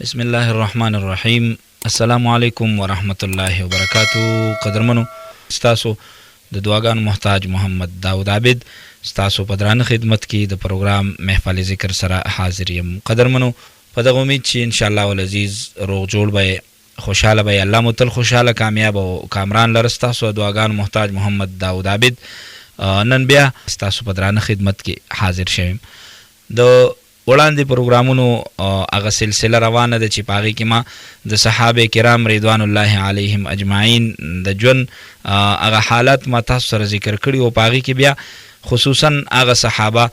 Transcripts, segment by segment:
بسم الله الرحمن الرحیم. السلام علیکم ورحمت الله وبرکاتو. قدرمنو ستاسو د دعاګانو محتاج محمد داود عابد ستاسو په درانه خدمت کې د پروګرام محفل ذکر سره حاضر یم. قدرمنو په دغه امید چې ان شاء الله العزیز روغ جوړ به خوشاله به الله متل خوشاله کامیاب او کامران لره ستاسو د دعاګانو محتاج محمد داود عابد نن بیا ستاسو په درانه خدمت کې حاضر شوم. د وړاندې پروګرامونو هغه سلسله روانه ده چې په هغې کې ما د صحابه کرام رضوان الله علیهم اجمعین د ژوند هغه حالات ما تاسو سره ذکر کړي او په هغې کې بیا خصوصا هغه صحابه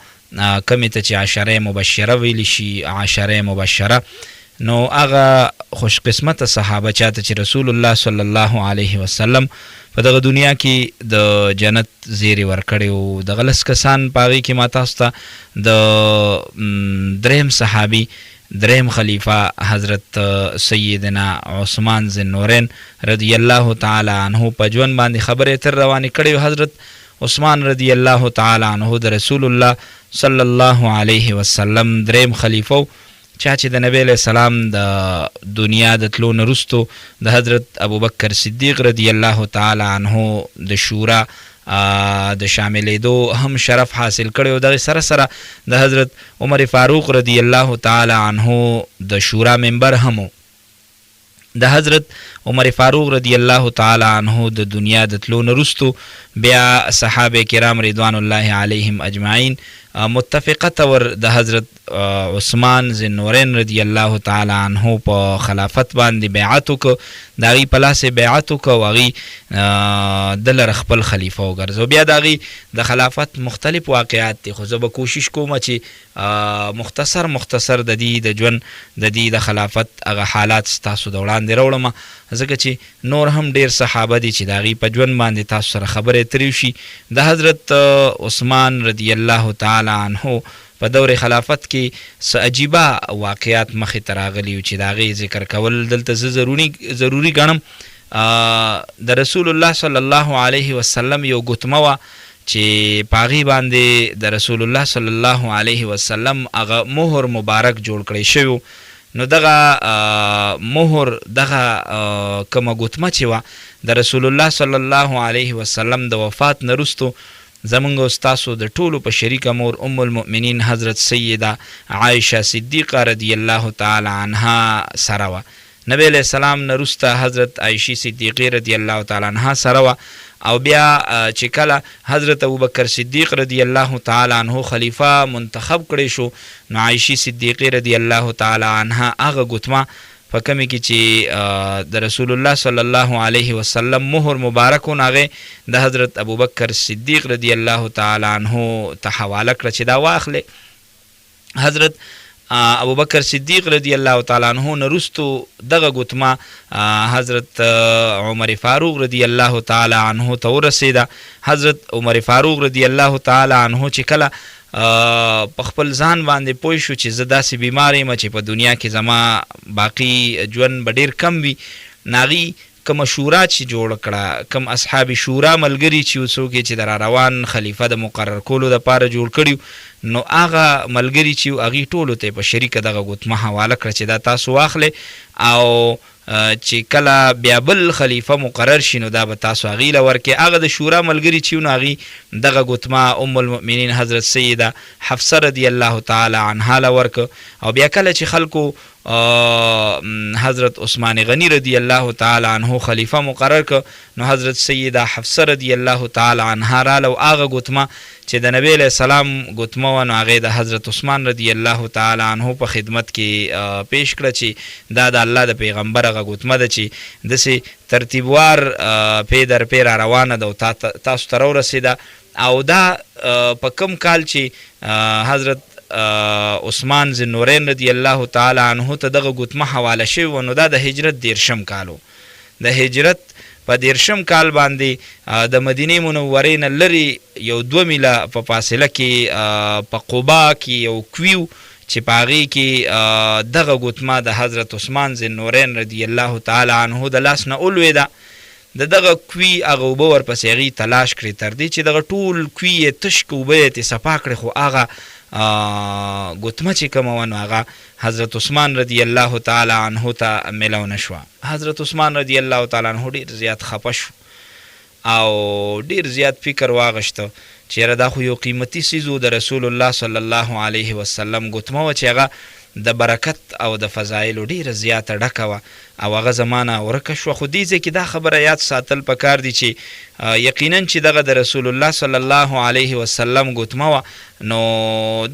کمې ته چې عشره مبشره ویلی شي، عشره مبشره، نو هغه خوش قسمته صحابه چاته چې رسول الله صلی الله علیه وسلم په دغه دنیا کې د جنت زیری ورکړی او دغه لس کسان په هغې کې ما تاسو ته د دریم صحابي دریم خلیفه حضرت سیدنا عثمان ذوالنورین رضی الله تعالی عنه په ژوند باندې خبرې تر روانې کړې. حضرت عثمان رضی الله تعالی عنه د رسول الله صلی الله علیه وسلم دریم خلیفه چا چې د نبی علیہ السلام د دنیا د تلو نه وروستو د حضرت ابوبکر صدیق رضی الله تعالی عنه د شورا د شاملېدو هم شرف حاصل کړی او دغې سره سره د حضرت عمر فاروق رضی الله تعالی عنه د شورا ممبر هم د حضرت عمر فاروق رضی الله تعالی عنه د دنیا د تلو نه وروستو بیا صحابه کرام رضوان الله علیهم اجمعین متفقه طور د حضرت عثمان ذوالنورین رضی الله تعالی عنه په خلافت باندې بیعت وکړو، د هغې په لاس یې بیعت وکړو او هغې د لره خپل خلیفه وګرځو. بیا د هغې د خلافت مختلف واقعات دي، خو زه به کوشش کوم چې مختصر د دې د ژوند د دې د خلافت هغه حالات ستاسو د وړاندې راوړم، ځکه چې نور هم ډیر صحابه دي چې د هغې په ژوند باندې تاسو سره خبرې ترې وشي. د حضرت عثمان رضی الله تعالی عنه په دور خلافت کې څه عجیبه واقعات مخې ته راغلي چې د هغې ذکر کول دلته زه ضروري ګڼم. د رسول الله صلی الله علیه وسلم یو ګوتمه وه چې په هغې باندې د رسول الله صلی الله علیه وسلم هغه مهر مبارک جوړ کړی شوی. نو دغه مهر دغه کومه ګوتمه چې وه د رسول الله صلی الله علیه وسلم د وفات نه وروستو زمونږ او ستاسو د ټولو په شریکه مور ام المؤمنین حضرت سیده عایشه صدیقه رضی الله تعالی عنها سره وه. نبی علیہ السلام نه وروسته حضرت عایشې صدیقې رضی الله تعالی عنها سره وه او بیا چې کله حضرت ابوبکر صدیق رضی الله تعالی عنه خلیفه منتخب کړی شو، نو عایشې صدیقې رضی الله تعالی عنها هغه ګوتمه په کمې کې چې د رسول الله صلی الله علیه وسلم مهر مبارک و، هغې د حضرت ابوبکر صدیق رضی الله تعالی عنه ته حواله کړه چې دا واخلې. حضرت ابوبکر صدیق رضی الله تعالی عنه نه وروستو دغه ګوتمه حضرت عمر فاروق رضی الله تعالی عنه ته ورسېده. حضرت عمر فاروق رضی الله تعالی عنه چې کله په خپل ځان باندې پوه شو چې زه داسې بیمار یم چې په دنیا کې زما باقي ژوند به ډېر کم وي، ناغي کومه شورا چې جوړ کړه، کوم اصحاب شورا ملګري چې څوک چې د راروان خلیفه د مقرر کولو دپاره جوړ کړي، نو هغه ملګري چې هغې ټولو ته یې په شریکه دغه ګوتمه حواله کړه چې دا تاسو واخلئ او چې کله بیا بل خلیفه مقرر شي نو دا به تاسو هغې له ورکې. هغه د شورا ملګري چې نو هغې دغه ګوتمه ام المؤمنین حضرت سیده حفصه رضی الله تعالی عنها له ورکه. او بیا کله چې خلکو حضرت عثمان غنی رضی الله تعالی عنه خلیفه مقرر که، نو حضرت سیده حفصه رضی الله تعالی عنها راله او هغه ګوتمه چې د نبی علیہ السلام ګوتمه وه، نو هغې د حضرت عثمان رضی الله تعالی عنه په خدمت کې پیش کړه چې دا د الله د پیغمبر هغه ګوتمه ده چې داسې ترتیبوار پی در پی را روانه ده او تاسو ته راورسېده. او دا په کم کال چې حضرت عثمان ذوالنورین رضی الله تعالی عنه ته دغه ګوتمه حواله شوې وه، نو دا د هجرت 13 کال و. د هجرت په 13 کال باندې د مدینې منورې نه لرې یو 2 میله په فاصله کې په قبا کې یو کوي چې په هغې کې دغه ګوتمه د حضرت عثمان ذوالنورین رضی الله تعالی عنه د لاس نه ولوېده. د دغه کوي هغه اوبه ورپسې هغې تلاش کړې تر دې چې دغه ټول کوي یې تش که اوبه یې ترې صفا کړې، خو هغه ګوتمه چې کومه وه نو هغه حضرت عثمان رضی الله تعالی عنه ته میلاو نشوه. حضرت عثمان رضی الله تعالی عنه ډېر زیات خفه شو او ډېر زیات فکر واغشته چې یاره دا خو یو قیمتي څیز و د رسول الله صلی الله علیه وسلم ګوتمه وه چې هغه د برکت او د فضایلو ډېره زیاته ډکه وه او هغه زمانه ورکه شوه. خو دې ځای کې دا خبره یاد ساتل پکار دي چې یقینا چې دغه د رسول الله صلی الله علیه وسلم ګوتمه وه، نو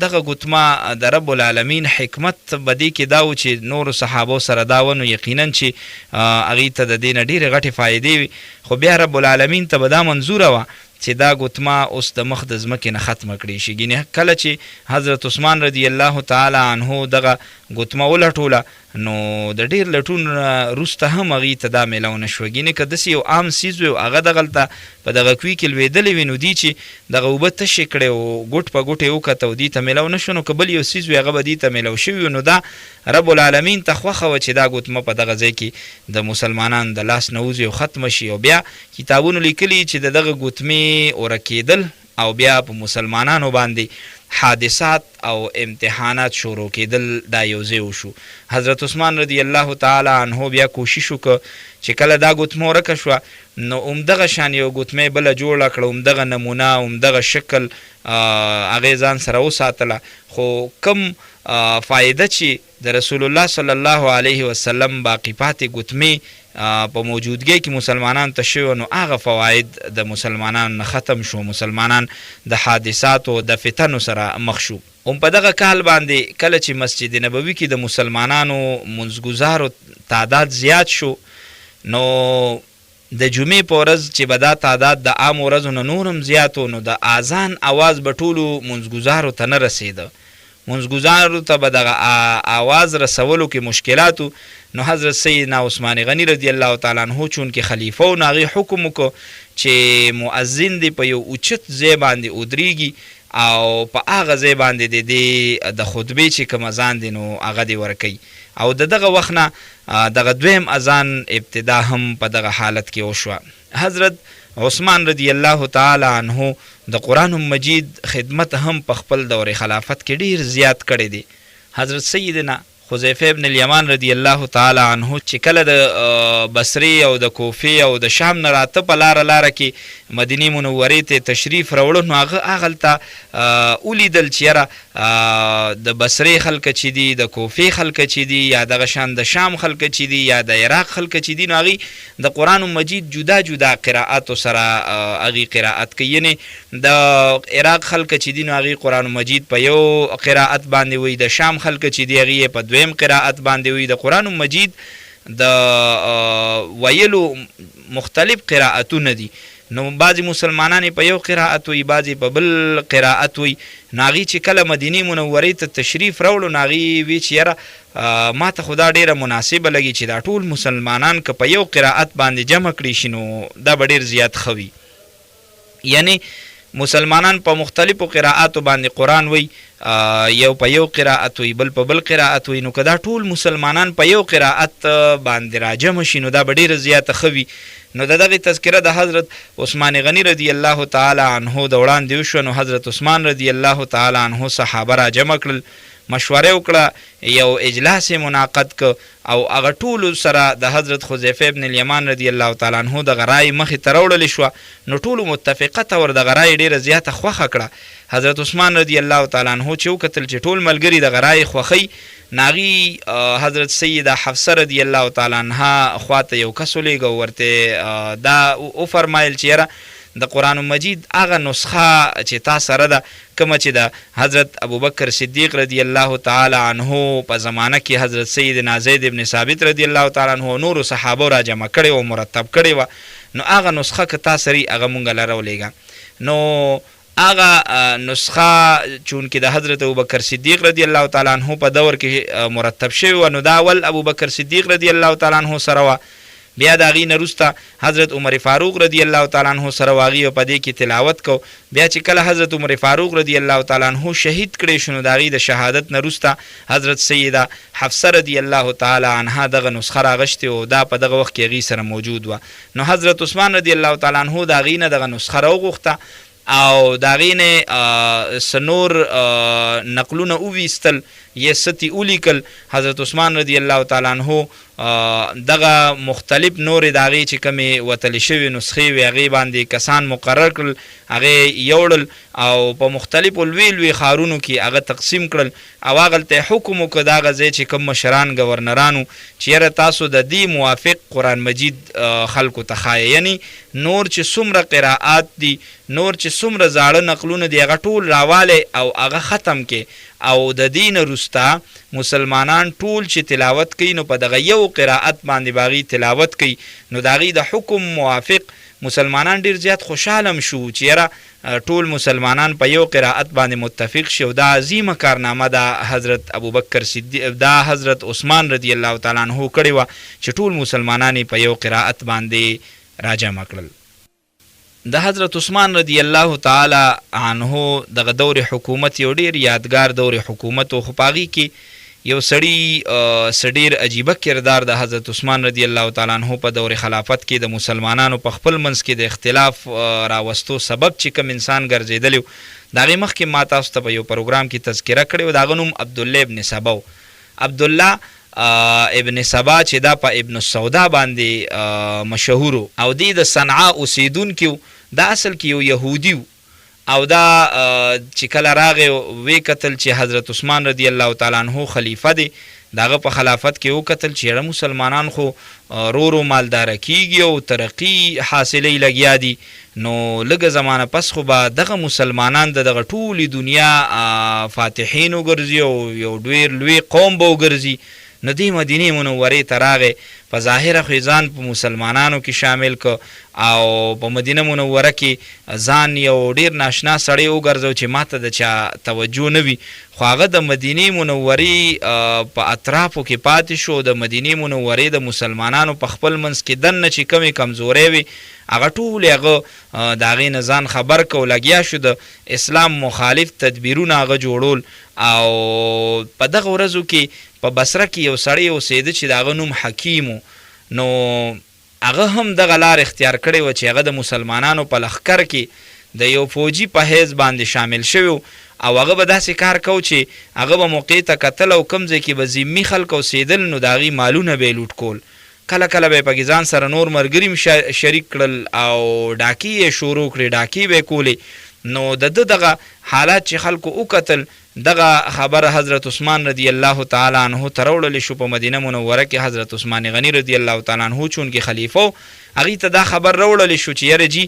دغه ګوتمه د رب العالمین حکمت به دې کې دا و چې نورو صحابو سره دا و، نو یقینا چې هغې ته د دې نه ډېرې غټې فایدې وي. خو بیا رب العالمین ته به دا منظوره وه چې دا ګوتمه اوس د مخ د ځمکې نه ختمه کړې شي. ګینې کله چې حضرت عثمان رضی الله تعالی عنه دغه ګوتمه ولټوله نو د ډېر لټون وروسته هم هغې ته دا میلاو نه شوه. ګینې که داسې یو عام څیز وي او هغه دغلته په دغه کوي کې لوېدلی وي، نو دې چې دغه اوبه تشې کړې او ګوټ په ګوټ یې وکته او دې ته میلاو نه شو، نو که بل یو څیز وي هغه به دې ته میلاو شوي، نو دا رب العالمین ته خوښه وه چې دا ګوتمه په دغه ځای کې د مسلمانانو د لاس نه وځي او ختمه شي. او بیا کتابونو لیکلي چې د دغه ګوتمې ورکېدل او بیا په مسلمانانو باندې حادثات او امتحانات شروع کېدل دا یو ځای وشو. حضرت عثمان رضی الله تعالی عنه بیا کوشش وکړه چې کله دا ګوتمه ورکه شوه نو همدغه شان یو ګوتمه بله جوړه کړه، همدغه نمونه همدغه شکل هغې ځان سره وساتله. خو کم فایده چې د رسول الله صلی الله علیه وسلم باقی پاتې ګوتمې په موجودګۍ کې مسلمانان ته شوي، نو هغه فواید د مسلمانانو نه ختم شو. مسلمانان د حادثاتو د فتنو سره مخ شو. هم په دغه کال باندې کله چې مسجد نبوي کې د مسلمانانو منځګزارو تعداد زیات شو، نو د جمعې په ورځ چې به دا تعداد د عام ورځو نه نور هم زیات و، نو د اذان اواز به ټولو منځګزارو ته نه رسېده. منځګزارو ته به دغه آواز رسولو کې مشکلاتو، نو حضرت سیدنا عثمان غنی رضی الله تعالی عنه چونکې خلیفه و، نو هغې حکم وکړو چې مؤذن دی په یو اوچت ځای باندې ودرېږي او په هغه ځای باندې د خطبې چې کوم اذان دی نو هغه دې ورکوي. او د دغه وخت نه دغه دویم اذان ابتدا هم په دغه حالت کې وشوه. حضرت عثمان رضی الله تعالی عنه د قرآن مجید خدمت هم په خپل دور خلافت کې ډیر زیات کړی دی. حضرت سیدنا حذیفه ابن الیمان رضی الله تعالی عنه چې کله د بصرې او د کوفې او د شام نه راته په لاره کې مدینې منورې ته تشریف راوړو، نو هغه هغلته ولیدل چې یاره د بصرې خلکه چې دي، د کوفې خلکه چې دي، یا دغه شان د شام خلکه چې دي، یا د عراق خلکه چې دي، نو هغې د قرآن مجید جدا جدا قرائاتو سره هغې قرائت کوي. یعنې د عراق خلکه چې دي نو هغې قرآن مجید په یو قرائت باندې وي، د شام خلکه چې دي هغې په دویم قرائت باندې وي. د قرآن مجید د ویلو مختلف قرائتونه دي، نو بعضې مسلمانان په یو قرائت وي، بعضې په بل قرائت وي. نو هغې چې کله مدینې منورې ته تشریف راوړو نو هغې وی چې یاره ما ته خو دا ډېره مناسبه لګي چې دا ټول مسلمانان که په یو قرائت باندې جمع کړي شي نو دا به ډېر زیات ښه وي. یعنې مسلمانان په مختلفو قرائاتو باندې قرآن وی، یو په یو قرائت وی، بل په بل قرائت وی، نو که دا ټول مسلمانان په یو قرائت باندې راجمع شي نو دا به ډېره زیاته ښه وي. نو د دغې تذکره د حضرت عثمان غنی رضی الله تعالی عنه د وړاندې وشوه. نو حضرت عثمان رضی الله تعالی عنه صحابه را جمع کړل، مشوره وکړه، یو اجلاس منعقد که او هغه ټولو سره د حضرت حذیفه ابن الیمان رضی الله تعالی عنه دغه رای مخې ته راوړلې شوه. نو ټولو متفقه طور دغه رای ډېره زیاته خوښه کړه. حضرت عثمان رضی الله تعالی عنه چې وکتل چې ټول ملګري دغه رای خوښوي، ناغي حضرت سیده حفصه رضی الله تعالی عنها خواته یو کس ولیږه، ورته دا وفرمایل چې یاره د قرآن مجید هغه نسخه چې تا سره ده، کومه چې د حضرت ابوبکر صدیق رضی الله تعالی عنه په زمانه کې حضرت سیدنا زید ابن ثابت رضی الله تعالی عنه نورو صحابو را جمع کړې و، مرتب کړې وه، نو هغه نسخه که تا سري هغه مونږ لره ولیږه. نو هغه نسخه چونکې د حضرت ابوبکر صدیق رضی الله تعالی عنه په دور کې مرتب شوی و، نو دا اول ابوبکر صدیق رضی الله تعالی عنه سره وه، بیا د هغې نه وروسته حضرت عمر فاروق رضی الله تعالی عنه سره و، هغې په دې کې تلاوت کو. بیا چې کله حضرت عمر فاروق رضی الله تعالی عنه شهید کړی شو، نو د هغې د شهادت نه وروسته حضرت سیده حفصه رضی الله تعالی عنها دغه نسخه راغشتې و، دا په دغه وخت کې هغې سره موجود وه. نو حضرت عثمان رضی الله تعالی عنه د هغې نه دغه نسخه راوغوښته او د هغې نه څه نور نقلونه وویستل یا څه ترې ولیکل. حضرت عثمان رضی الله تعالی عنه دغه مختلف نورې د هغې چې کومې وتلې شوې نسخې وې هغې باندې کسان مقرر کړل، هغې یوړل او په مختلفو لوی لوی ښارونو کې هغه تقسیم کړل او هغلته یې حکم وکړه د هغه ځای چې کوم مشران ګورنرانو چې یاره تاسو د دې موافق قرآن مجید خلکو ته ښایه، یعنی نور چې څومره قرائات دي، نور چې څومره زاړه نقلونه دي، هغه ټول راوالی او هغه ختم کې او د دین وروسته مسلمانان ټول چې تلاوت کوي نو په دغه یو قرائت باندې باغی تلاوت کوي، نو د هغې د حکم موافق مسلمانان ډیر زیات خوشحالم شو چې یاره ټول مسلمانان په یو قرائت باندې متفق شي او دا عظیمه کارنامه د حضرت ابوبکر صدیق دا حضرت عثمان رضی الله تعالی عنه کړې وه چې ټول مسلمانان په یو قرائت باندې راجمع کړل. د حضرت عثمان رضی الله تعالی عنه دغه دور حکومت یو ډیر یادګار دور حکومت او خو په هغې کې یو سړی څه ډېر عجیبه کردار د حضرت عثمان رضی الله تعالی عنه په دور خلافت کې د مسلمانانو په خپل منځ کې د اختلاف راوستو سبب چې کوم انسان ګرځېدلی و، د هغې مخکې ما تاسو ته په یو پروګرام کې تذکره کړې و. د هغه نوم عبدالله ابن سبا و. عبدالله ابن سبا چې دا په ابن السودا باندې مشهور او دی د صنعا اوسیدونکی و. دا اصل کې یو یهودي و او دا چې کله راغی وی کتل چې حضرت عثمان رضی الله تعالی عنه خلیفه دی، د هغه په خلافت کې وکتل چې یاره مسلمانان خو رو مالداره کیږي او ترقي حاصلې لګیا دي، نو لږه زمانه پس خو به دغه مسلمانان د دغه ټولې دنیا فاتحین وګرځي او یو ډېر لوی قوم به وګرځي. نو دې مدینې منورې ته راغی، په ظاهره خو ځان په مسلمانانو کې شامل که او په مدینه منوره کې ځان یو ډیر ناشنا سړی وګرځو چې ماته د چا توجه نه وي، خو هغه د مدینې منورې په اطرافو کې پاتې شو. د مدینې منورې د مسلمانانو په خپل منځ کې دننه چې کمې کمزورۍ وي هغه ټولې هغه د هغې نه ځان خبر که او لګیا شو د اسلام مخالف تدبیرونه هغه جوړول. او په دغه ورځو کې په بصره کې یو سړی اوسېده چې د هغه نوم حکیم و، نو هغه هم دغه لار اختیار کړې وه چې هغه د مسلمانانو په لښکر کې د یو فوجي په حیث باندې شامل شوی او هغه به داسې کار کو چې هغه به موقع ته کتل او کوم ځای کې به ذمي خلک اوسېدل نو د هغې مالونه به یې لوټ کول. کله کله به یې پکې ځان سره نور ملګري هم شریک کړل او ډاکې یې شروع کړې، ډاکې به یې کولې. نو د ده دغه حالات چې خلکو وکتل دغه خبره حضرت عثمان رضی الله تعالی عنه ته راوړلی شو. په مدینه منوره کې حضرت عثمان غنی رضی الله تعالی عنه چونکې خلیفه و، هغې ته دا خبر راوړلی شو چې یاره جي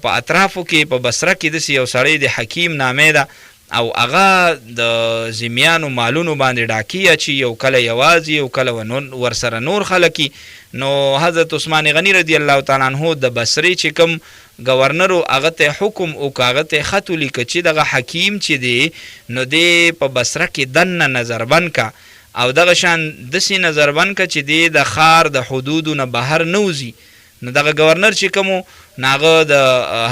په اطرافو کې په بصره کې داسې یو سړی د حکیم نامې ده او هغه د ذمیانو مالونو باندې ډاکې اچي، یو کله یوازې یو کله ورسره نور خلک. نو حضرت عثمان غنی رضی الله تعالی عنه د بصرې چې کوم گورنرو هغه ته حکم وکړه، هغه ته خط ولیکه چې دغه حکیم چې دی نو دی په بصره کې دننه نظربند که او دغه شان داسې نظربند که چې دی د ښار د حدودو نه بهر نه وځي. نو دغه گورنر چې کوم نو هغه د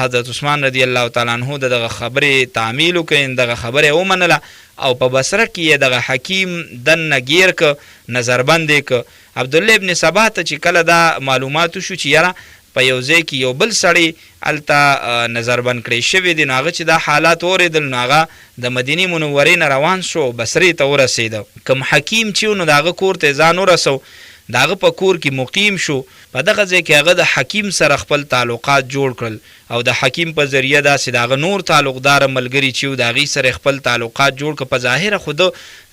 حضرت عثمان رضی الله تعالی عنه د دغه خبرې تعمیل وکړي، دغه خبره یې ومنله او په بصره کې یې دغه حکیم دننه ګیر که نظربند یې که. عبدالله ابن سبا ته چې کله دا معلومات شو چې یاره په یو ځای کې یو بل سړی هلته نظربند کړی شوی دی، نو هغه چې دا حالات اورېدل نو هغه د مدینې منورې نه روان شو، بصرې ته ورسېده. کوم حکیم چې و نو د هغه کور ته ځان ورسو، د هغه په کور کې مقیم شو. په دغه ځای کې هغه د حکیم سره خپل تعلقات جوړ کړل او د حکیم په ذریعه داسې د هغه نور تعلقدار ملګري چې و د هغې سره خپل تعلقات جوړ کړه. په ظاهره خو ده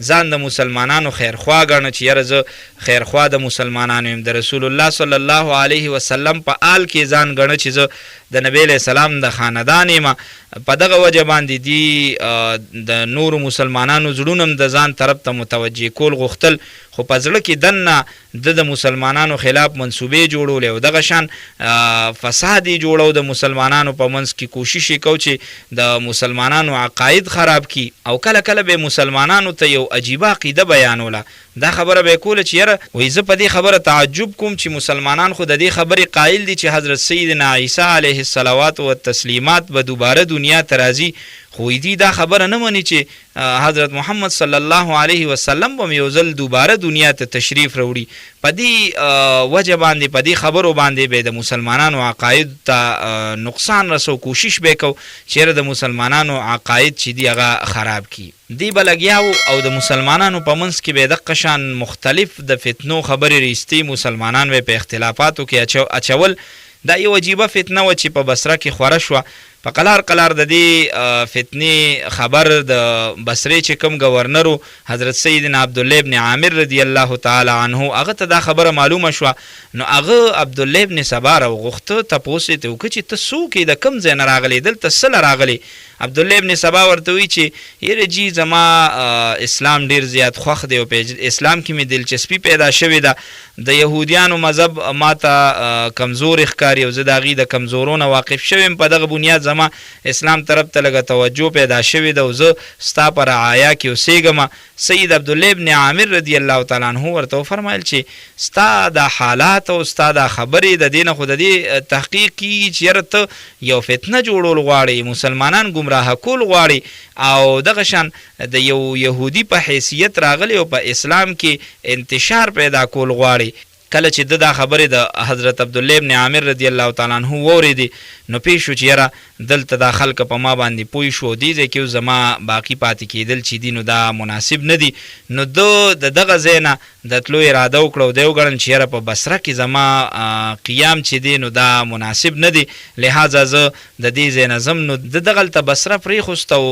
ځان د مسلمانانو خیرخوا ګڼه چې یاره زه خیرخوا د مسلمانانو یم، د رسول الله صلی الله علیه وسلم په آل کې ځان ګڼه چې زه د نبی علیه السلام د خاندان یم. په دغه وجه باندې دی د نورو مسلمانانو زړونه هم د ځان طرف ته متوجه کول غوښتل، خو په زړه کې دننه د مسلمانانو خلاف منصوبې جوړولې او دغه شان فساد یې جوړو د مسلمانانو په منځ کې، کوشش یې کو چې د مسلمانانو عقاید خراب کی او کله کله به مسلمانانو ته یو عجیبه عقیده بیانوله دا خبره به کوله چې یاره وایي زه په دې خبره تعجب کوم چې مسلمانان خو د دې خبرې قایل دي چې حضرت سیدنا عیسی علیه الصلوات والتسلیمات به دوباره دنیا ته راځي، خو دی دا خبره نه مني چې حضرت محمد صلی الله علیه وسلم به یو ځل دوباره دنیا ته تشریف راوړي. په دې وجه باندې په دې خبرو باندې به د مسلمانانو عقاید ته نقصان رسو، کوشش به کو چیرې د مسلمانانو عقاید چې دی هغه خراب کی. دی به لګیاو او د مسلمانانو په منځ کې به دغه شان مختلف د فتنو خبرې ریستي مسلمانان به په اختلافاتو کې اچول. دا یو عجیبه فتنه و چې په بصره کې خوره شوه. په قلار قلار د دې فتنې خبر د بصرې چې کوم گورنرو حضرت سیدنا عبدالله ابن عامر رضی الله تعالی عنه هغه ته دا خبره معلومه شوه، نو هغه عبدالله ابن سبا راوغوښته تپوس یې ته وکړه چې ته څوک یې، د کوم ځای نه راغلی، دلته څه له راغلی؟ عبدالله ابن سبا ورته وایي چې یره جی زما اسلام ډیر زیات خوښ دی او په اسلام کې مې دلچسپي پیدا شوې ده، د یهودیانو مذهب ماته کمزور ښکاري او زه د هغې د کمزورو نه واقف شویم، په دغه بنیاد زما اسلام طرف ته لږه توجه پیدا شوې ده او زه ستا په رعایا کې اوسېږم. سید عبدالله ابن عامر رضی الله تعالی عنه ورته وفرمایل چې ستا د حالات او ستا د خبرې د دې نه خو د دې تحقیق کېږي چې یاره ته یو فتنه جوړول غواړې، مسلمانان ګمراه کول غواړي او دغه شان د یو یهودي په حیثیت راغلی او په اسلام کې انتشار پیدا کول غواړي. کله چې دا خبرې د حضرت عبدالله ابن عامر رضی الله تعالی عنه واورېدې نو پېښ شو چې یاره دلته دا خلک په ما باندې پوه شو، دې ځای کې زما باقي پاتې کېدل چې دي نو دا مناسب نه دي. نو د دغه ځای نه د تلو اراده وکړه او دی وګڼل چې یاره په بصره کې زما قیام چې دی نو دا مناسب نه دی، لهذا زه د دې ځای نه ځم. نو د دغلته بصره پرېښوسته او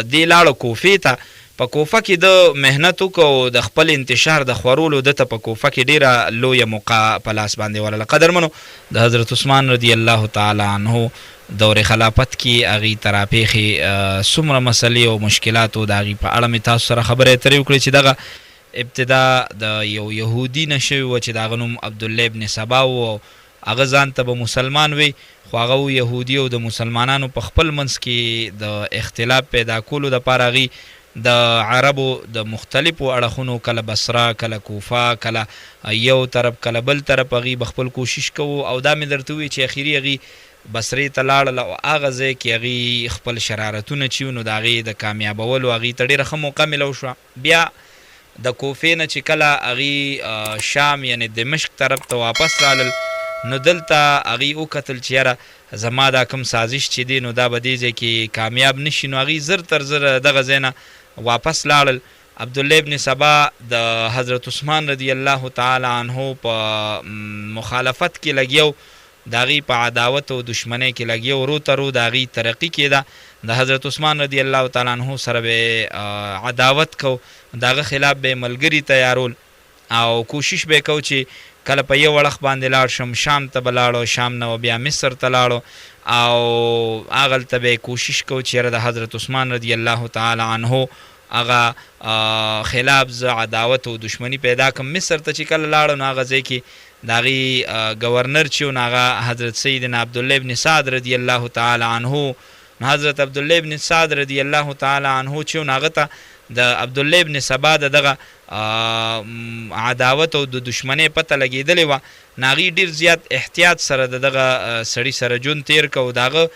دې لاړه کوفې ته. په کوفه کې د محنت وکړو د خپل انتشار د خورولو دته په کوفه کې ډیره لویه موقع په لاس باندې ورله. قدرمنو د حضرت عثمان رضی الله تعالی عنه دور خلافت کې هغې ته راپېښې څومره مسلې او مشکلاتو د هغې په اړه مې تاسو سره خبرې اترې وکړې چې دغه ابتدا د یو یهودي نه شوي وه چې د هغه نوم عبدالله ابن سبا و او هغه ځان ته به مسلمان وی، خو هغه یهودي او د مسلمانانو په خپل منځ کې د اختلاف پیدا کولو دپاره هغې د عربو د مختلفو اړخونو کله بصره کله کوفه کله یو طرف کله بل طرف هغې به خپل کوشش کوو او دا مې درته ووایي چې اخري هغې بصرې ته لاړل او هغه ځای کې هغې خپل شرارتونه چې وو نو د هغې د کامیابولو هغې ته ډېره ښه موقع میلو شوه. بیا د کوفې نه چې کله هغې شام یعنې دمشق طرف ته واپس رالل نو دلته هغې وکتل چې یاره زما دا کوم سازش چې دی نو دا به دې ځای کې کامیاب نشي، نو هغې زر تر زر دغه ځای نه واپس لاړل. عبدالله ابن سبا د حضرت عثمان رضی الله تعالی عنه په مخالفت کې لګیو، د هغې په عداوت او دشمنۍ کې لګیو، رو تر رو د هغې ترقي کېده. د حضرت عثمان رضی الله تعالی عنه سره به عداوت کو، د هغه خلاف به ملګري تیارول او کوشش به کو چې کله په یو اړخ باندې لاړ شم، شام ته به لاړو، شام نه بیا مصر ته لاړو او هغلته به کوشش کو چې د حضرت عثمان رضی الله تعالی عنه هغه خلاف زه عداوت او دشمنی پیدا کړم. مصر ته چې کله لاړو نو هغه ځای کې د هغې ګورنر چې و نو هغه حضرت سیدنا عبدالله ابن سعد رضی الله تعالی عنه. نو حضرت عبدالله ابن سعد رضی الله تعالی عنه چې و نو هغه ته د عبدالله ابن سبا د دغه عداوت او د دشمنۍ پته لګېدلې وه، نو هغې ډېر زیات احتیاط سره د دغه سړي سره ژوند تېر که او د هغه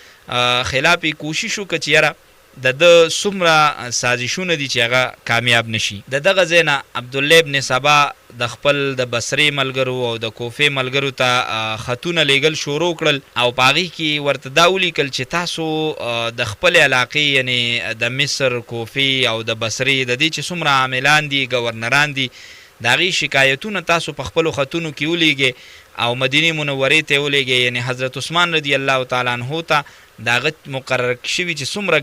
خلاف یې کوشش وکړه چې یاره د ده څومره سازشونه دي چې هغه کامیاب نشي. د دغه ځای نه عبدالله ابن سبا د خپل د بصرې ملګرو او د کوفې ملګرو ته خطونه لیږل شروع کړل او په هغې کې ورته دا ولیکل چې تاسو د خپلې علاقې یعنې د مصر، کوفې او د بصرې د دې چې څومره عاملان دي ګورنران دي د هغې شکایتونه تاسو په خپلو خطونو کې ولیږئ او مدینې منورې ته یې ولیږئ، یعنې حضرت عثمان رضی الله تعالی عنه ته د هغه مقرر شوي چې څومره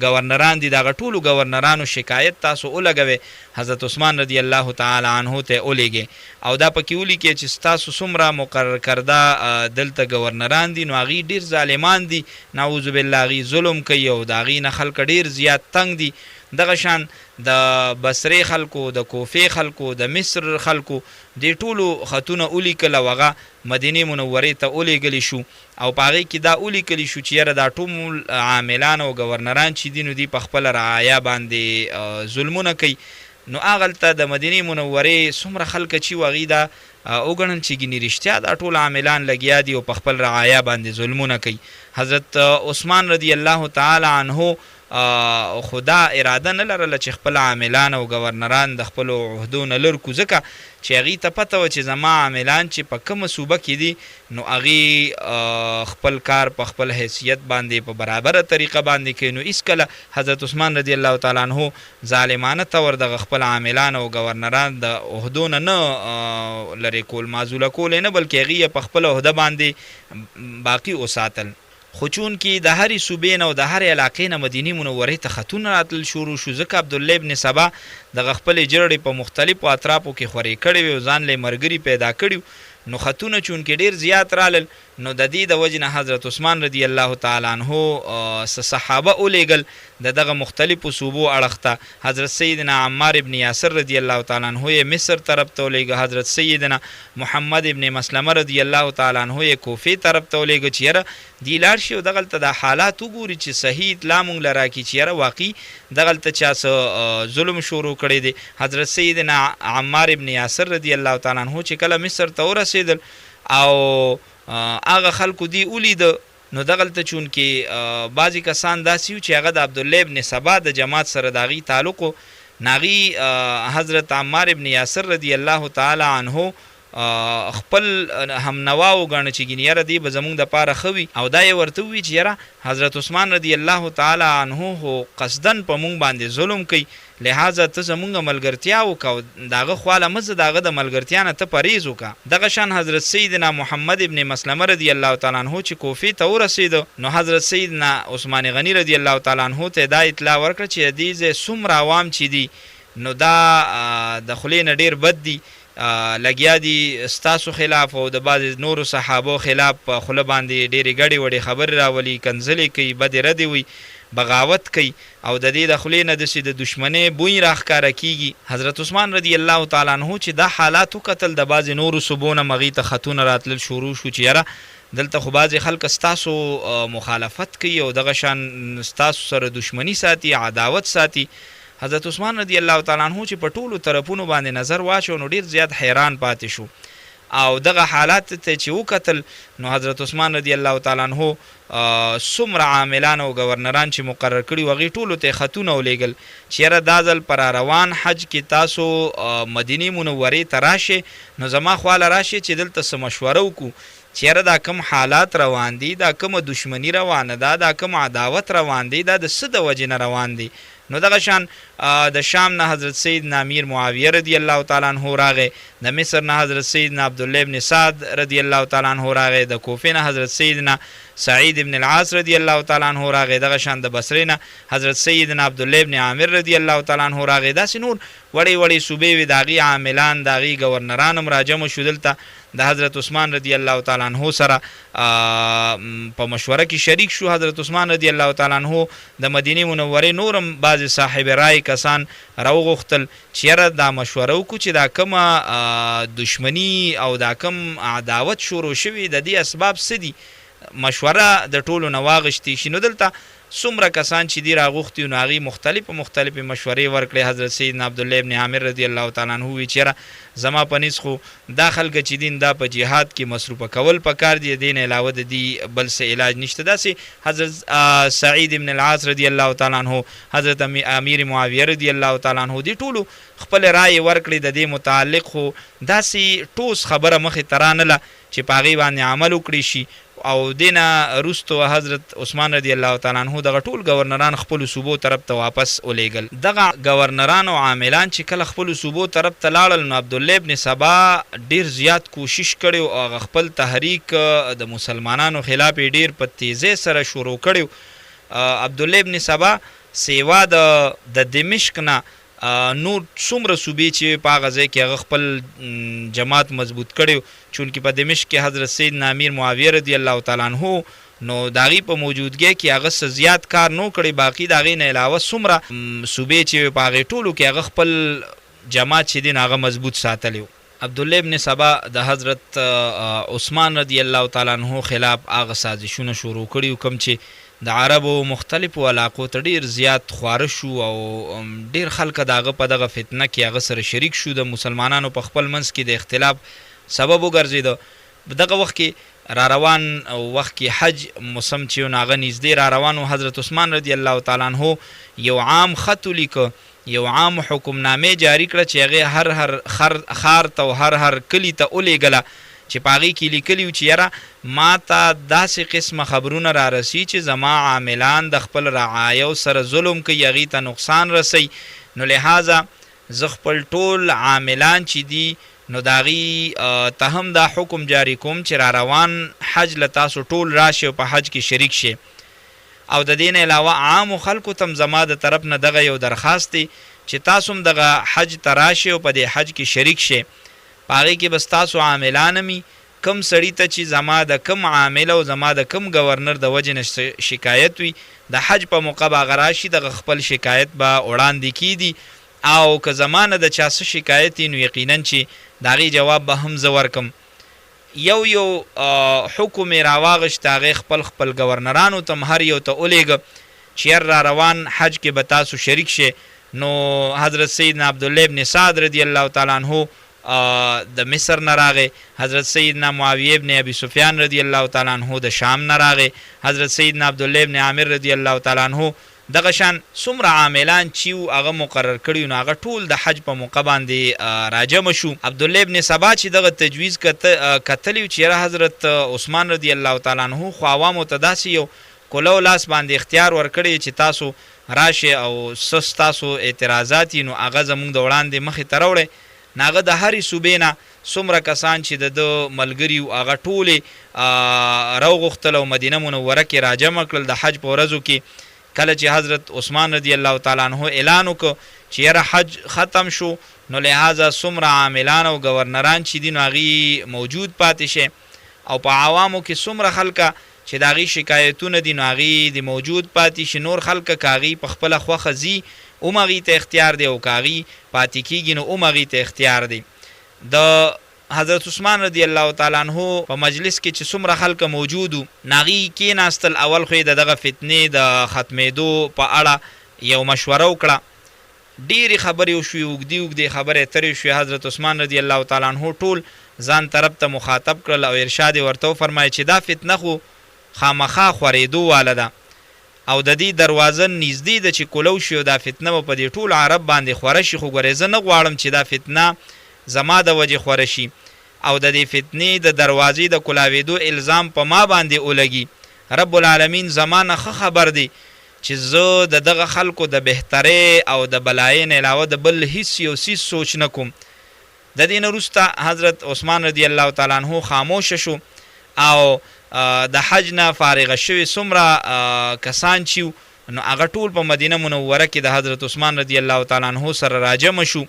ګورنران دي د هغه ټولو ګورنرانو شکایت تاسو ولګوئ، حضرت عثمان رضی الله تعالی عنه ته یې ولیږئ او دا پکې ولیکئ چې ستاسو څومره مقرر کرده دلته ګورنران دي نو هغې ډېر ظالمان دي، نعوذ بالله هغې ظلم کوي او د هغې نه خلک ډېر زیات تنګ دي. دغه شان د بصرې خلکو، د کوفې خلکو، د مصر خلکو دې ټولو خطونه ولیکل او هغه مدینې منورې ته ولیږلی شو او په هغې کې دا ولیکلی شو چې یاره دا ټول عاملان او ګورنران چې دي نو دوی په خپله رعایا باندې ظلمونه کوي نو هغلته د مدینې منورې څومره خلک چې وغي دا وګڼل چې ګینې رښتیا دا ټول عاملان لګیا دي او په خپل رعایا باندې ظلمونه کوي. حضرت عثمان رضی الله تعالی عنه خدا اراده نه لرله چې خپل عاملان او گورنران د خپلو عهدو نه لر کړو، ځکه چې هغې ته پته وه چې زما عاملان چې په کومه صوبه کې دي نو هغې خپل کار په خپل حیثیت باندې په برابره طریقه باندې کوي. نو هېڅکله حضرت عثمان رضی الله تعالی عنه ظالمانه طور دغه خپل عاملان او گورنران د عهدو نه لرې کول، معزوله کول نه، بلکې هغې په خپل عهده باندې باقي وساتل. خو چون کې د هرې صوبې نه او د هرې علاقې نه مدینې منورې ته خطونه راتلل شروع شو، ځکه عبدالله ابن سبا دغه خپلې جرړې په مختلفو اطرافو کې خورې کړې وې او ځان له ملګري پیدا کړي. نو خطونه چون کې ډېر زیات رالل، نو د دې د وجې نه حضرت عثمان رضی الله تعالی عنه صحابه ولیږل د دغه مختلفو صوبو اړخ ته. حضرت سیدنا عمار ابن یاسر رضی الله تعالی عنه یې مصر طرف ته ولیږه، حضرت سیدنا محمد ابن مسلمه رضی الله تعالی عنه یې کوفې طرف ته ولیږه چې یاره دی لاړ شي او دغلته د حالات وګوري چې صحیح اطلاع مونږ له راکړي چې یاره واقعي دغلته چا څه ظلم شروع کړی دی. حضرت سیدنا عمار ابن یاسر رضی الله تعالی عنه چې کله مصر ته ورسېدل او هغه خلکو دی ولیده، نو دغلته چون کې بعضې کسان داسې وو چې هغه د عبدالله ابن سبا د جماعت سره د هغې تعلق و. ناغي حضرت عمار ابن یاسر رضی الله تعالی عنه خپل همنوا وګڼه چې ګینې یاره دی به زمونږ دپاره ښه وي، او دا یې ورته ووي چې یاره حضرت عثمان رضی الله تعالی عنه خو قصدن په مونږ باندې ظلم کوي، لہذا ته زمونږ ملګرتیا وکړه، د هغه خواله مه ځه، د هغه د ملګرتیا نه ته پرهیز وکړه. دغه شان حضرت سیدنا محمد ابن مسلمه رضی الله تعالی عنه چې کوفې ته ورسېده، نو حضرت سیدنا عثمان غني رضی الله تعالی عنه ته دا اطلاع ورکړه چې د دې ځای څومره عوام چې دي نو دا د خولې نه ډېر بد دي، لګیا دي ستاسو خلاف او د بعضې نورو صحابو خلاف په خوله باندې ډېرې ګډې وډې خبرې راولي، کنځلې کوي، بدې ردې وي، بغاوت کوي، او د دې د خولې نه داسې د دشمنۍ بوی راښکاره کېږي. حضرت عثمان رضی الله تعالی عنه چې دا حالات وکتل، د بعضې نورو صوبو نه هغې ته خطونه راتلل شروع شو چې یاره دلته خو بعضې خلک ستاسو مخالفت کوي او دغه شان ستاسو سره دشمني ساتي، عداوت ساتي. حضرت عثمان رضی الله تعالی عنه چې په ټولو طرفونو باندې نظر واچو نو ډېر زیات حیران پاتې شو، او دغه حالات ته چې وکتل نو حضرت عثمان رضی الله تعالی عنه څومره عاملان او گورنران چې مقرر کړي وو هغې ټولو ته خطونه ولیږل چې یاره دا ځل پر روان حج کې تاسو مدینې منورې ته راشئ، نو زما خواله راشئ چې دلته څه مشوره وکړو چې یاره دا کوم حالات روان دي، دا کومه دشمني روانه ده، دا کوم عداوت روان دی، دا د څه د وجې نه روان دی. نو دغه شان د شام نه حضرت سیدنا امیر معاویه رضی الله تعالی عنه راغی، د مصر نه حضرت سیدنا عبدالله ابن سعد رضی الله تعالی عنه راغی، د کوفې نه حضرت سیدنا سعید ابن العاص رضی الله تعالی عنه راغی، دغه شان د بصرې نه حضرت سیدنا عبدالله ابن عامر رضی الله تعالی عنه راغی. داسې نور وړې وړې صوبې وې، د هغې عاملان، د هغې ګورنران هم راجمع شو دلته د حضرت عثمان رضی الله تعالی عنه سره په مشوره کې شریک شو. حضرت عثمان رضی الله تعالی عنه د مدینې منورې نورم بعضې صاحب رای کسان راوغوښتل چې یاره دا مشوره وکړو چې دا کومه دشمني او دا کوم عداوت شروع شوي د دې اسباب څه دي، مشوره د ټولو نه واغشتې شي. نو دلته څومره کسان چې دي راغوښتي نو هغې مختلفې مشورې ورکړې. حضرت سیدنا عبدالله ابن عامر رضی الله تعالی عنه ووایي چې یاره زما په نیز خو دا خلک چې دین دا په جهاد کې مصروفه کول پکار دي، دې نه علاوه د دې بل څه علاج نشته. داسې حضرت سعید ابن العاص رضی الله تعالی عنه، حضرت امیر معاویه رضی الله تعالی عنه، دې ټولو خپل رای ورکړې د دې متعلق، خو داسې ټوس خبره مخې ته رانله چې په هغې باندې عمل وکړي شي. او دینه وروستو حضرت عثمان رضی الله تعالی عنه دغه ټول گورنران خپلو صوبو طرف ته واپس ولیږل. دغه گورنران او عاملان چې کله خپلو صوبو طرف ته لاړل نو عبدالله ابن سبا ډېر زیات کوشش کړی او هغه خپل تحریک د مسلمانانو خلاف یې ډېر په تیزۍ سره شروع کړی. عبدالله ابن سبا سیوا د دمشق نه نور څومره صوبې چې په هغه ځای کې هغه خپل جماعت مضبوط کړی، چونکې په دمشق کې حضرت سیدنا امیر معاویه رضی الله تعالی عنه نو د هغې په موجودګۍ کې هغه څه زیات کار نو کړی، باقي د هغې نه علاوه څومره صوبې چې په هغې ټولو کې هغه خپل جماعت چې دی هغه مضبوط ساتلی و. عبدالله ابن سبا د حضرت عثمان رضی الله تعالی عنه خلاف هغه سازشونه شروع کړي کوم چې د عربو مختلفو علاقو ته ډیر زیات خواره شو او ډیر خلک دغه په دغه فتنه کې هغه سره شریک شو. د مسلمانانو په خپل منځ کې د اختلاف سبب وګرځېده. دغه وخت کې را روان وخت کې حج موسم چې هغه نږدې را روان و، حضرت عثمان رضی الله تعالی عنه یو عام خط ولیکه، یو عام حکمنامه جاری کړه چې هغه هر خار ته او هر کلی ته ولیږله چې په هغې کې لیکلي و چې یاره ما ته داسې قسمه خبرونه را رسي چې زما عاملان د خپل رعایو سره ظلم کوي، هغې ته نقصان رسوي، نو لحاظه زه خپل ټول عاملان چې دي نو د هغې ته هم دا حکم جاری کوم چې را روان حج له تاسو ټول راشي او په حج کې شریک شي. او د دې نه علاوه عامو خلکو ته زما د طرف نه دغه یو درخواست دی چې تاسو هم دغه حج ته راشئ او په دې حج کې شریک شئ. په هغې کې بس تاسو عاملان مي کم سړي ته چې زما د کم عامل او زما د کم ګورنر د وجې نه شکایت وي، د حج په موقع به هغه راشي، دغه خپل شکایت به وړاندې کیدي، او که زما نه د چا څه شکایت نو یقینا چې د هغې جواب به هم زه ورکم. یو حکم یې راواغشت، هغې خپل ګورنرانو ته هر یو ته ولیږه چې را روان حج کې به تاسو شریک شئ. نو حضرت سیدنا عبدالله ابن سعد رضی الله تعالی عنه د مصر نه راغی، حضرت سیدنا معاویه ابن ابي سفیان رضی الله تعالی عنه د شام نه راغی، حضرت سیدنا عبدالله ابن عامر رضی الله تعالی عنه دغه شان څومره عاملان چې هغه مقرر کړي نو هغه ټول د حج په موقع باندې راجمع شو. عبدالله ابن سبا چې دغه تجویز کتلی چې حضرت عثمان رضی الله تعالی عنه خو عوامو ته داسې یو کولو لاس باندې اختیار ورکړی چې تاسو راشئ او سس تاسو اعتراضات نو هغه زموږ د وړاندې مخې ته راوړئ. ناغه د هرې صوبې نه څومره کسان چې د ملګري و هغه ټولې راوغوښتل او مدینه منوره کې راجمع کړل. د حج په ورځو کې کله چې حضرت عثمان رضی الله تعالی عنه اعلان وکړ چې یاره حج ختم شو نو لحاظه څومره عاملان او ګورنران چې دي نو هغې موجود پاتې شي، او په عوامو کې څومره خلکه چې د هغې شکایتونه دي نو هغې د موجود پاتې شي. نور خلکه که هغې په خپله خوښه ځي هم هغې ته اختیار دی، او که هغې پاتې کېږي نو هم هغې ته اختیار دی. د حضرت عثمان رضی الله تعالی عنه په مجلس کې چې څومره خلک موجود وو هغې کېناستل. اول خو یې د دغه فتنې د ختمېدو په اړه یو مشوره وکړه، ډېرې خبرې وشوې، اوږدې خبرې اترې شوې. حضرت عثمان رضی الله تعالی عنه ټول ځان طرف ته مخاطب کړل او ارشاد یې ورته وفرمایه چې دا فتنه خو خامخا خورېدو واله ده او د دې دروازه نږدې ده چې کولو شي او دا فتنه به په دې ټول عرب باندې خوره شي، خو ګورې زه نه غواړم چې دا فتنه زما د وجې خوره شي او د دې فتنې د دروازې د کولاوېدو الزام په ما باندې ولګي. رب العالمین زما نه ښه خبر دی چې زه د دغه خلکو د بهترۍ او د بلایۍ نه علاوه د بل هیڅ یو څیز سوچ نه کوم. د دې نه وروسته حضرت عثمان رضی الله تعالی عنه خاموشه شو او د حج نه فارغه شوي څومره کسان چې نو هغه ټول په مدینه منوره کې د حضرت عثمان رضی الله تعالی عنه سره راجمع شو.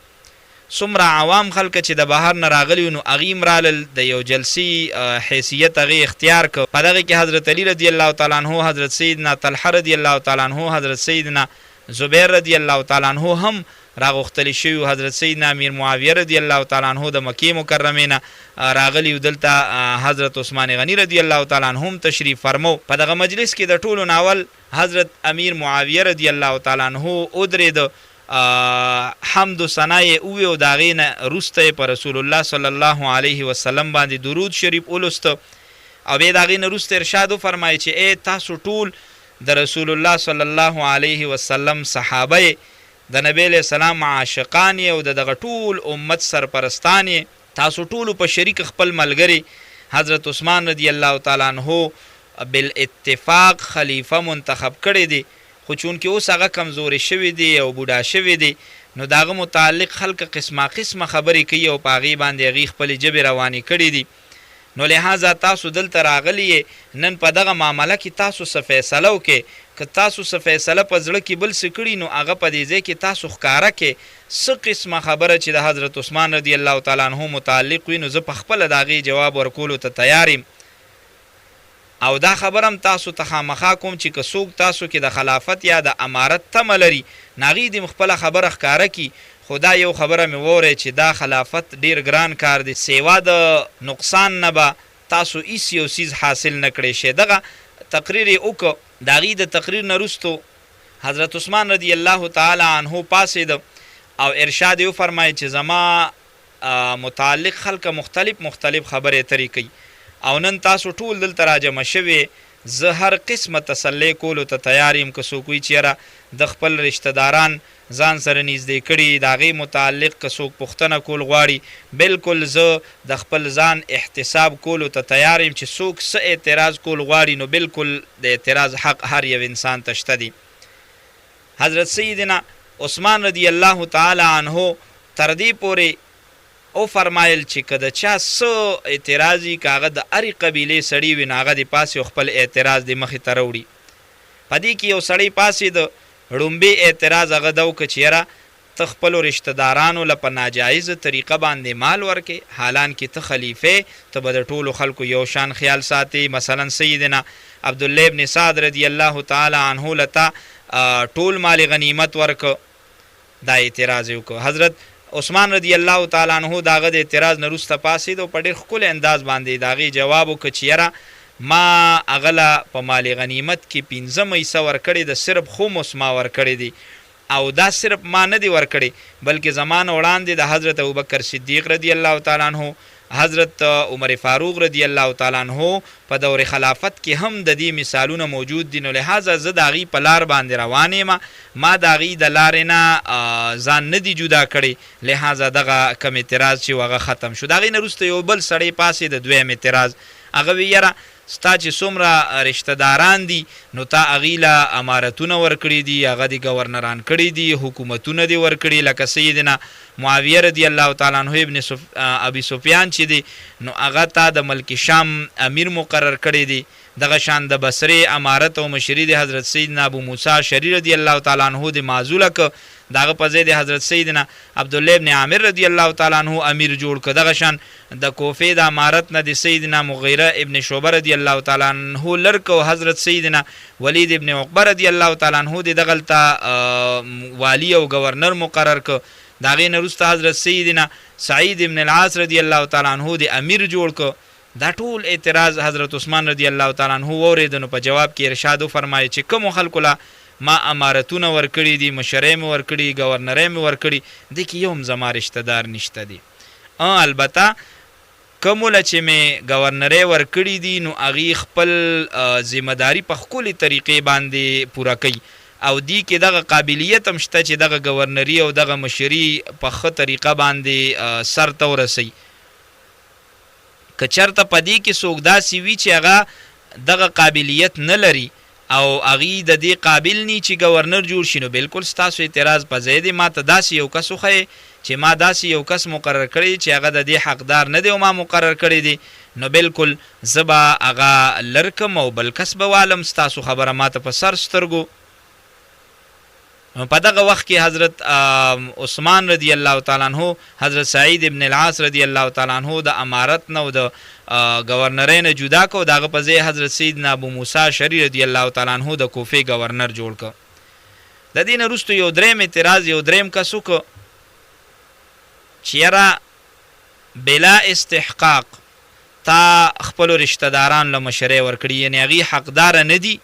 څومره عوام خلک چې د بهر نه راغلي نو هغې هم رالل، د یو جلسې حیثیت هغې اختیار کړ. په دغې کې حضرت علي رضی الله تعالی عنه، حضرت سیدنا طلحه رضی الله تعالی عنه، حضرت سیدنا زبیر رضی الله تعالی عنه هم راغوښتلی شوي، حضرت سیدنا امیر معاویه رضی الله تعالی عنه د مکې مکرمې نه راغلي، دلته حضرت عثمان غني رضی الله تعالی عنه هم تشریف فرمو. په دغه مجلس کې د ټولو ناول حضرت امیر معاویه رضی الله تعالی عنه ودرېد، حمد و ثنا یې ووی او د هغې نه وروسته په رسول الله صلی الله علیه وسلم باندې درود شریف ولوسته او بیا د هغې نه وروسته ارشاد وفرمایه چې ای تاسو ټول د رسول الله صلی الله علیه وسلم صحابه یې، د نبی علیه السلام عاشقان یې او د دغه ټول امت سرپرستان یې، تاسو ټولو په شریک خپل ملګري حضرت عثمان رضی الله تعالی عنه بالاتفاق خلیفه منتخب کړی دی، خو چونکې اوس هغه کمزوري شوي دي او بوډا شوي دي نو د هغه متعلق خلک قسمه خبرې کوي او په هغې باندې هغې خپلې ژبې روانې کړي دي. نو لحاظه تاسو دلته راغلي یې، نن په دغه معامله کې تاسو څه فیصله وکړئ. که تاسو څه فیصله په زړه کې بل څه کړي نو هغه په دې ځای کې تاسو ښکاره کړئ څه قسمه خبره چې د حضرت عثمان رضی الله تعالی عنه متعلق وي، نو زه پخپله د هغې جواب ورکولو ته تیار یم. او دا خبر هم تاسو ته خامخا کوم چې که څوک تاسو کې د خلافت یا د امارت تمه لري نو هغې دې خپله خبره ښکاره کړي. خو دا یو خبره مې واورئ چې دا خلافت ډېر ګران کار دی، سیوا د نقصان نه به تاسو هیڅ یو څیز حاصل نه کړی شئ. دغه تقریر یې وکړ. د هغې د تقریر نه وروستو حضرت عثمان رضی الله تعالی عنه پاسېد او ارشاد یې وفرمایه چې زما متعلق خلک مختلف خبرې اترې کوي او نن تاسو ټول دلته راجمع شوې. زه هر قسمه تسلی کولو ته تیار یم. که څوک وي چېره د خپل رشته داران ځان سره نږدې کړي د هغې متعلق که څوک پوښتنه کول غواړي، بلکل زه د خپل ځان احتساب کولو ته تیار یم چې څوک څه اعتراض کول غواړي نو بلکل د اعتراض حق هر یو انسان ته شته دی. حضرت سیدنا عثمان رضی الله تعالی عنه تر دې پورې او فرمایل چې که د چا څه اعتراضي که هغه د هرې قبیلې سړي وي نو هغه د پاسې خپل اعتراض د مخې ته راوړي. په دې کې یو سړی پاسېد، ړومبې اعتراض هغه ده وکړه چې یاره ته خپلو رشته دارانو له په ناجایزه طریقه باندې مال ورکې، حالان کې ته خلیفې، ته به د ټولو خلکو یو شان خیال ساتې. مثلا سیدنا عبدالله ابن سعد رضی الله تعالی عنه له تا ټول مال غنیمت ورکه، دا اعتراض یې وکړه. حضرت عثمان رضی الله تعالی عنه د هغه د اعتراض نه وروسته پاسېد او په ډېر ښکلی انداز باندې د هغې جواب وکړه چې یاره ما هغه له په مال غنیمت کې 5 حصه ورکړې ده، صرف خمس ما ورکړی دی او دا صرف ما نه دی ورکړی بلکې زما نه وړاندې د حضرت ابوبکر صدیق رضی الله تعالی عنه، حضرت عمر فاروق رضی الله تعالی عنه په دور خلافت کې هم د دې مثالونه موجود دي. نو لہذا زه د هغې په لار باندې روان یم، ما د هغې د لارې نه ځان نه دی جدا کړی، لہذا دغه کم اعتراض چې هغه ختم شو. د هغې نه وروسته یو بل سړی پاسې د دویم اعتراض هغه وی یاره ستا چې څومره رشته داران دي نو تا هغې له امارتونه ورکړي دي، هغه د ګورنران کړي دي، حکومتونه دي ورکړي، لکه سیدنا معاویه رضی الله تعالی عنه ابن ابي سفیان چې دی نو هغه تا د ملک شام امیر مقرر کړی دی. دغه شان د بصرې امارت او مشري د حضرت سیدنا ابو موسی شری رضی الله تعالی عنه د معزوله که د هغه په ځای د حضرت سیدنا عبدالله ابن عامر رضی الله تعالی عنه امیر جوړ که. دغه شان د کوفې د امارت نه د سیدنا مغیره ابن شعبه رضی الله تعالی عنه لر که او حضرت سیدنا ولید ابن عقبه رضی الله تعالی عنه د دغلته والی او گورنر مقرر که. د هغې نه وروسته حضرت سیدنا سعید ابن العاص رضی الله تعالی عنه د امیر جوړ که. دا ټول اعتراض حضرت عثمان رضی الله تعالی عنه واورېده نو په جواب کې ارشاد وفرمایه چې کومو خلکو له ما امارتونه ورکړي دي، مشرۍ مې ورکړي، ګورنرۍ مې ورکړي، دې کې یو هم زما رشته دار نشته دی. البته کومو له چې مې ګورنرۍ ورکړي دي نو هغې خپل ذمهداري په ښکلې طریقې باندې پوره کوي او دې کې دغه قابلیت هم شته چې دغه ګورنري او دغه مشري په ښه طریقه باندې سر ته ورسوي. که چېرته په دې کې څوک داسې وي چې هغه دغه قابلیت نه لري او هغې د دې قابل نی چې ګورنر جوړ شي نو بلکل ستاسو اعتراض په ځای دی. ما ته داسې یو کس وښیې چې ما داسې یو کس مقرر کړی چې هغه د دې حقدار نه دی او ما مقرر کړی دی نو بلکل زه به هغه لر کم او بل کس به والم. ستاسو خبره ما ته په سر سترګو. په دغه وخت کې حضرت عثمان رضی الله تعالی عنه حضرت سعید ابن العاص رضی الله تعالی عنه د امارت نه او د گورنرۍ نه جدا کو. دغه په ځای حضرت سیدنا ابو موسی شری رضی الله تعالی عنه د کوفې گورنر جوړ که. د دې نه وروسته یو دریم اعتراض یو دریم کس وکړه چې یاره بلا استحقاق تا خپلو رشته داران له مشرۍ ورکړي، یعنې هغې حقداره نه دي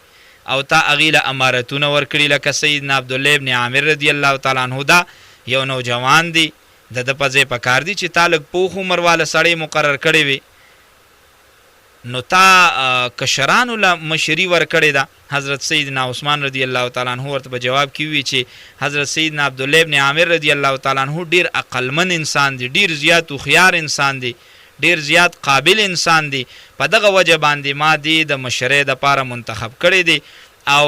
او تا هغې له امارتونه ورکړي، لکه سیدنا عبدالله ابن عامر رضی الله تعالی عنه دا یو نوجوان دی، د ده په ځای پکار دی چې تا لږ پوخ عمر واله سړی مقرر کړی وي نو تا کشرانو له مشري ورکړې ده. حضرت سیدنا عثمان رضی الله تعالی عنه ورته په جواب کې ووي چې حضرت سیدنا عبدالله ابن عامر رضی الله تعالی عنه ډېر عقلمن انسان دی، ډېر زیات هوښیار انسان دی، ډېر زیات قابل انسان دی، په دغه وجه باندې ما دی د مشرۍ دپاره منتخب کړی دی او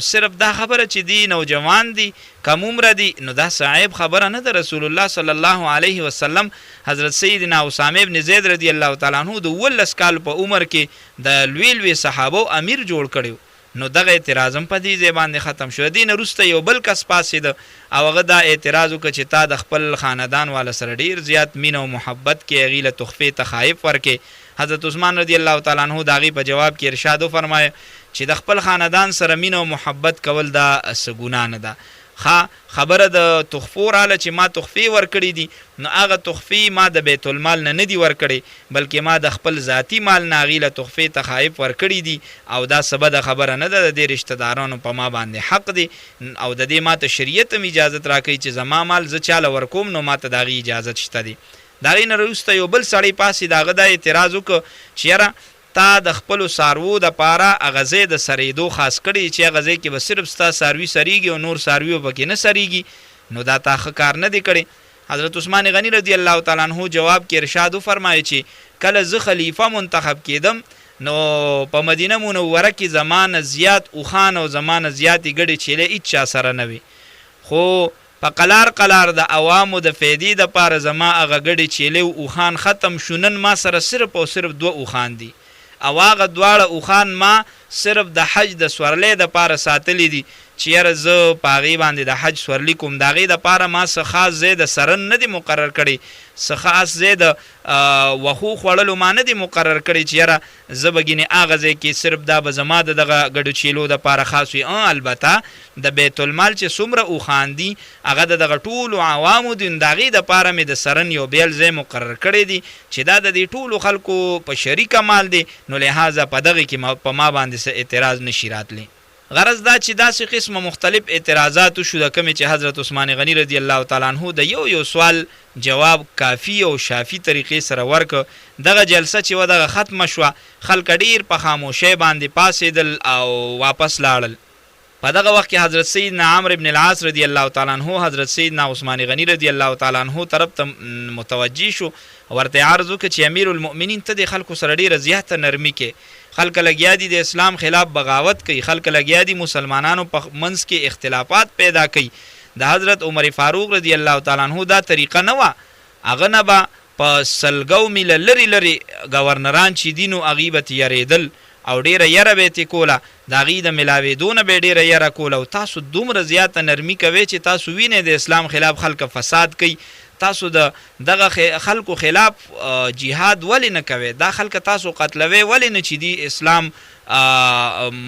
صرف دا خبره چې دی نوجوان دی کم عمره دی نو دا صعیب خبره نه ده. رسول الله صلی الله علیه وسلم حضرت سیدنا اسامه ابن زید رضی الله تعالی عنه د 18 کال په عمر کې د لوی لوی صحابو امیر جوړ کړی نو دغه اعتراض هم په دې ځای باندې ختم شو. دې نه وروسته یو بل کس پاسېده او هغه دا اعتراض وکړه چې تا د خپل خاندان والا سره ډېر زیات مینه او محبت کې هغې له تحفې تخایف ورکې. حضرت عثمان رضی الله تعالی عنه د هغې په جواب کې ارشاد وفرمایه چې د خپل خاندان سره مینه او محبت کول دا څه ګناه نه ده. خبره د تحفو راله چې ما تحفې ورکړي دي، نو هغه تحفې ما د بیت المال نه دی ورکړي، بلکې ما د خپل ذاتی مال نه هغې له تحفې تخایف ورکړي دي، او دا څه بده خبره نه ده، د دې رشته دارانو په ما باندې حق دی، او د دې ما ته شریعت هم اجازت راکوي چې زما مال زه چاله ورکوم، نو ما ته د هغې اجازت شته دی. د هغې نه وروسته یو بل سړی پاسې د هغه دا اعتراض وکړه چې یاره تا د خپلو څاروو دپاره هغه ځای د سریدو خاص کړی چې هغه ځای کې به صرف ستا څاروي سریږي او نور څاروي به پکې نه سریږي، نو دا تا ښه کار نه دی کړی. حضرت عثمان غني رضی الله تعالی عنه جواب کې ارشاد وفرمایه چې کله زه خلیفه منتخب کېدم نو په مدینه منوره کې زمانه زیات اوښان او زمانه زیاتې ګډې چیلې هېڅ چا سره نه وي، خو په قلار د عوامو د فیدې دپاره زما هغه ګډې چیلې او اوښان ختم شو، نن ما سره صرف او صرف 2 اوښان دي، او هغه دواړه اوښان ما صرف د حج د سورلۍ دپاره ساتلی دي چې یاره زه په هغې باندې د حج سورلي کوم، د هغې دپاره ما څه خاص ځای د سرن نه دی مقرر کړی، څه خاص ځای د وښو خوړلو ما نه دی مقرر کړی چې یاره زه به ګینې هغه ځای کې صرف دا به زما د دغه ګډو چیلو دپاره خاص وي. البته د بیت المال چې څومره اوښان دي هغه د دغه ټولو عوامو دي، د هغې دپاره مې د سرن یو بیل ځای مقرر کړی دی چې دا د دې ټولو خلکو په شریکه مال دی، نو لحاظه په دغې کې په ما باندې څه اعتراض نشي راتلی. غرض دا چې داسې قسمه مختلف اعتراضات وشو د کومې چې حضرت عثمان غني رضی الله تعالی عنه د یو سوال جواب کافي او شافي طریقې سره ورکه. دغه جلسه چې و دغه ختمه شوه، خلک ډیر په خاموشۍ باندې پاسېدل او واپس لاړل. په دغه وخت کې حضرت سیدنا عمرو بن العاص رضی الله تعالی عنه حضرت سیدنا عثمان غني رضی الله تعالی عنه طرف ته متوجه شو، ورته عرض وکړه چې امیر المؤمنین ته د خلکو سره ډیره زیاته نرمي کې، خلک لګیا دي د اسلام خلاف بغاوت کوي، خلک لګیا دي مسلمانانو په منځ کې اختلافات پیدا کوي. د حضرت عمر فاروق رضی الله تعالی عنه دا طریقه نه وه، هغه نه به په سلګو میله لرې ګورنران چې دي نو هغې به تیارېدل او ډیره یره به یې تې کوله، د هغې د میلاوېدو نه به یې ډیره یره کوله، او تاسو دومره زیاته نرمي کوئ چې تاسو وینئ د اسلام خلاف خلک فساد کوي، تاسو د دغه خلکو خلاف جهاد ولې نه کوئ؟ دا خلک تاسو قتلوئ ولې نه چې دی اسلام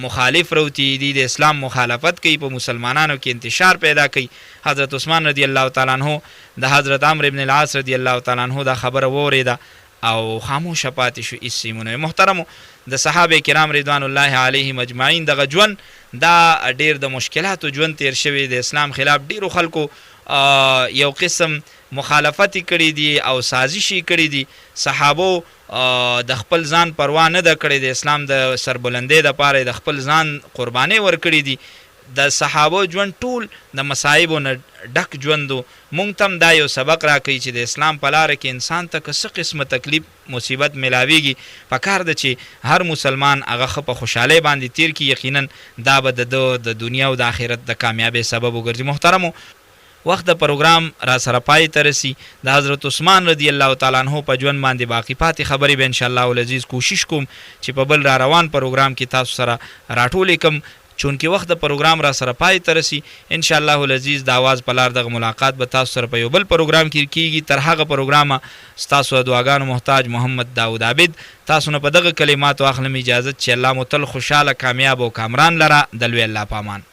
مخالف روتی دی، د اسلام مخالفت کوي، په مسلمانانو کې انتشار پیدا کوي. حضرت عثمان رضی الله تعالی عنه د حضرت عمرو بن العاص رضی الله تعالی عنه دا خبره واورېده او خاموشه پاتې شو، هېڅ یې ونه. محترمو، د صحابه کرام رضوان الله علیهم اجمعین دغه ژوند دا ډیر د مشکلاتو ژوند تیر شوی، د اسلام خلاف ډیرو خلکو یو قسم مخالفت کړي دي او سازشي کړي دي، صحابو د خپل ځان پروا نه ده کړې، د اسلام د سربلندۍ دپاره د خپل ځان قربانۍ ورکړي دي. د صحابو ژوند ټول د مصایبو نه ډک ژوند و. موږ ته هم دا یو سبق راکوي چې د اسلام په لاره کې انسان ته که څه قسمه تکلیف مصیبت میلاویږي، پکار ده چې هر مسلمان هغه ښه په خوشحالۍ باندې تیر کړي، یقینا دا به د دنیا او د آخرت د کامیابۍ سبب وګرځي. محترمو، وخت د پروګرام را سره پای ته رسي. د حضرت عثمان رضی الله تعالی عنه په ژوند باندې باقي پاتې خبرې به انشاءالله العزیز کوشش کوم چې په بل را روان پروګرام کې تاسو سره راټولې کړم. چونکې وخت د پروګرام را سره پای ته رسي، انشاءالله العزیز د آواز په لار دغه ملاقات به تاسو سره په یو بل پروګرام کې کیږي. تر هغه پروګرامه ستاسو د دعاګانو محتاج محمد داود عابد تاسو نه په دغه کلماتو اخلم اجازت چې الله مو تل خوشحاله، کامیاب او کامران لره. د لوی الله په امان.